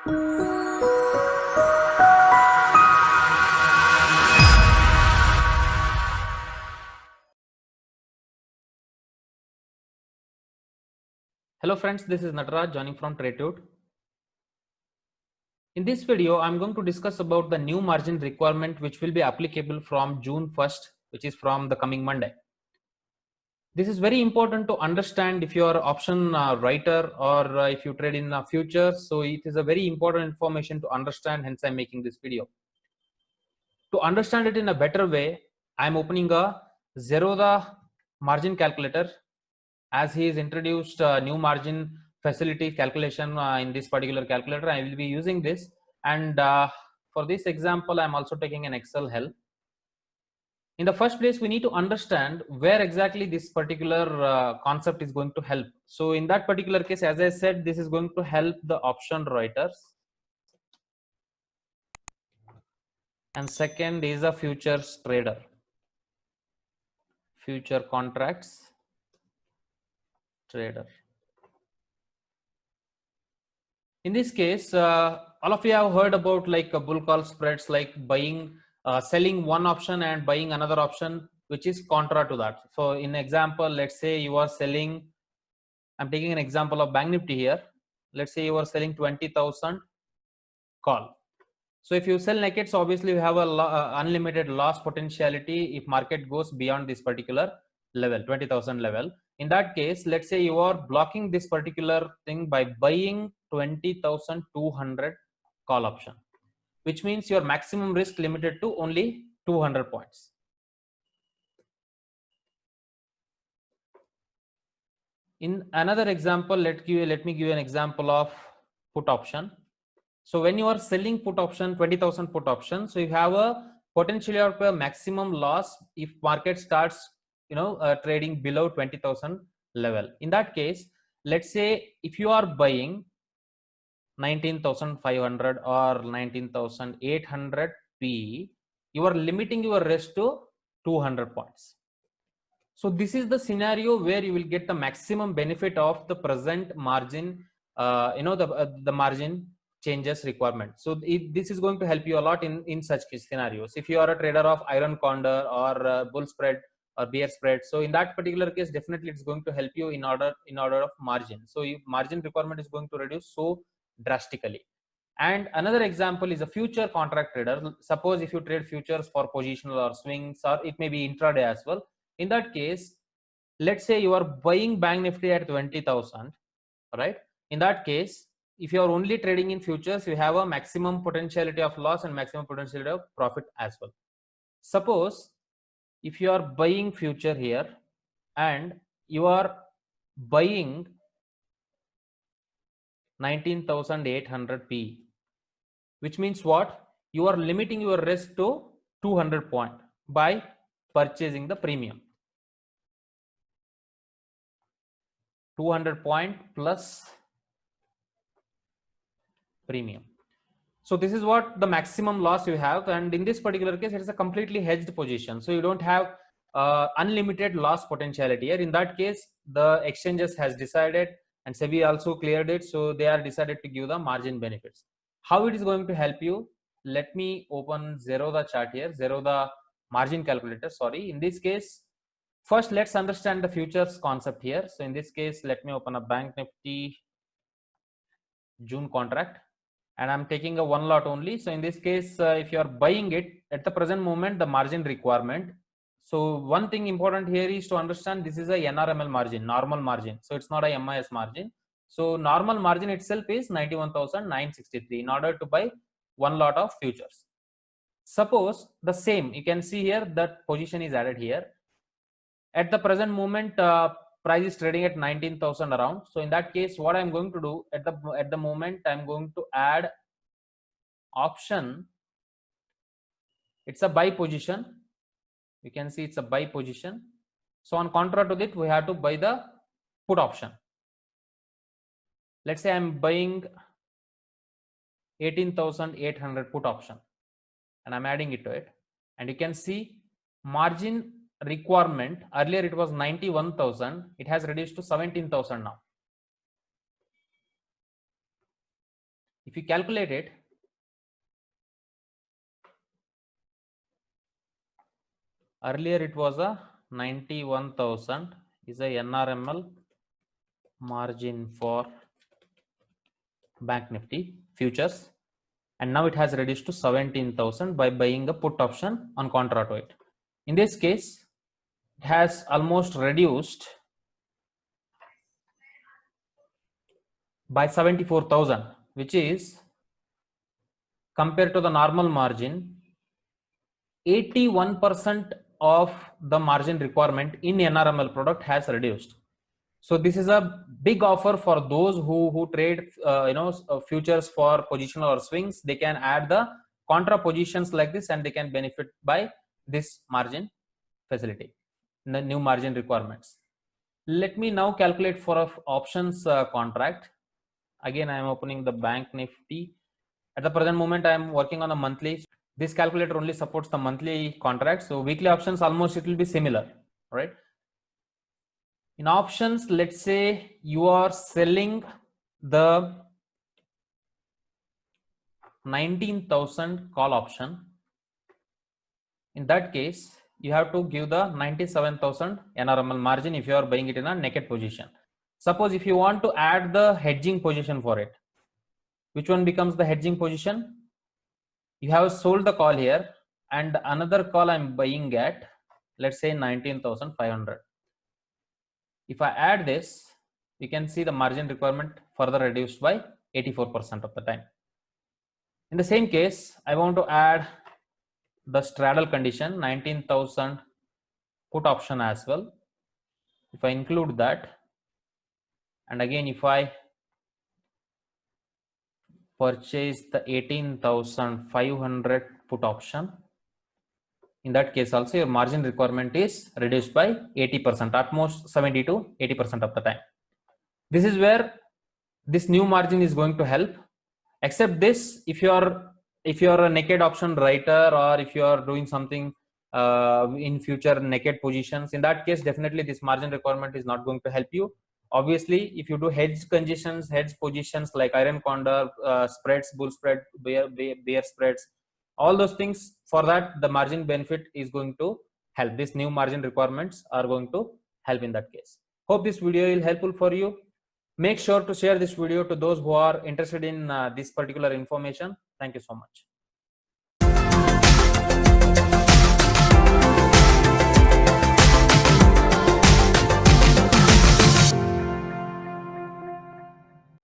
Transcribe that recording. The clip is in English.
Hello friends, this is Nataraj joining from TradeTude. In this video, I'm going to discuss about the new margin requirement which will be applicable from June 1st, which is from the coming Monday. This is very important to understand if you are option writer or if you trade in futures. So it is a very important information to understand, hence I'm making this video. To understand it in a better way, I'm opening a Zerodha margin calculator, as he is introduced new margin facility calculation in this particular calculator. I will be using this, and for this example I'm also taking an Excel help. In the first place, we need to understand where exactly this particular concept is going to help. So in that particular case, as I said, this is going to help the option writers, and second is a futures trader, future contracts trader. In this case, all of you have heard about like bull call spreads, like buying, selling one option and buying another option, which is contra to that. So in example, let's say you are selling, I'm taking an example of Bank Nifty here. Let's say you are selling 20,000 call. So if you sell naked, so obviously you have a unlimited loss potentiality if market goes beyond this particular level, 20,000 level. In that case, let's say you are blocking this particular thing by buying 20,200 call option, which means your maximum risk limited to only 200 points. In another example, let me give you an example of put option. So when you are selling put option, 20,000 put option, so you have a potentially of a maximum loss if market starts, trading below 20,000 level. In that case, let's say if you are buying 19,500 or 19,800 P, you are limiting your risk to 200 points. So this is the scenario where you will get the maximum benefit of the present margin, the margin changes requirement. So this is going to help you a lot in such scenarios. If you are a trader of iron condor or bull spread or bear spread, so in that particular case, definitely it's going to help you in order of margin. So margin requirement is going to reduce so drastically. And another example is a future contract trader. Suppose if you trade futures for positional or swings, or it may be intraday as well. In that case, let's say you are buying Bank Nifty at 20,000, right? In that case, if you are only trading in futures, you have a maximum potentiality of loss and maximum potentiality of profit as well. Suppose if you are buying future here and you are buying 19,800 P, which means what? You are limiting your risk to 200 point by purchasing the premium. 200 point plus premium. So this is what the maximum loss you have, and in this particular case it is a completely hedged position, so you don't have unlimited loss potentiality here. In that case, the exchanges has decided, and SEBI also cleared it, so they are decided to give the margin benefits. How it is going to help you? Let me open Zerodha chart here, Zerodha margin calculator, sorry. In this case, first let's understand the futures concept here. So in this case, let me open a Bank Nifty June contract, and I'm taking a one lot only. So in this case, if you are buying it at the present moment, the margin requirement. So one thing important here is to understand this is a NRML margin, normal margin. So it's not a MIS margin. So normal margin itself is 91,963 in order to buy one lot of futures. Suppose the same, you can see here that position is added here. At the present moment, price is trading at 19,000 around. So in that case, what I'm going to do at the moment, I'm going to add option. It's a buy position. You can see it's a buy position. So on contra to that, we have to buy the put option. Let's say I'm buying 18,800 put option, and I'm adding it to it. And you can see margin requirement, earlier it was 91,000, it has reduced to 17,000 now. If you calculate it, earlier it was a 91,000 is a NRML margin for Bank Nifty futures, and now it has reduced to 17,000 by buying a put option on contra to it. In this case, it has almost reduced by 74,000, which is compared to the normal margin, 81% of the margin requirement in NRML product has reduced. So this is a big offer for those who trade futures for positional or swings. They can add the contra positions like this and they can benefit by this margin facility, the new margin requirements. Let me now calculate for a options contract. Again, I am opening the Bank Nifty. At the present moment, I am working on a monthly. This calculator only supports the monthly contract. So weekly options, almost it will be similar, right? In options, let's say you are selling the 19,000 call option. In that case, you have to give the 97,000 NRML margin if you are buying it in a naked position. Suppose if you want to add the hedging position for it, which one becomes the hedging position? You have sold the call here and another call I'm buying at, let's say 19,500. If I add this, you can see the margin requirement further reduced by 84% of the time. In the same case, I want to add the straddle condition 19,000 put option as well. If I include that, and again if I purchase the 18,500 put option, in that case also your margin requirement is reduced by 80%, at most 70 to 80% of the time. This is where this new margin is going to help. Except this, if you are a naked option writer or if you are doing something in future naked positions, in that case definitely this margin requirement is not going to help you. Obviously, if you do hedge conditions, hedge positions like iron condor, spreads, bull spread, bear spreads, all those things, for that the margin benefit is going to help. These new margin requirements are going to help in that case. Hope this video is helpful for you. Make sure to share this video to those who are interested in this particular information. Thank you so much.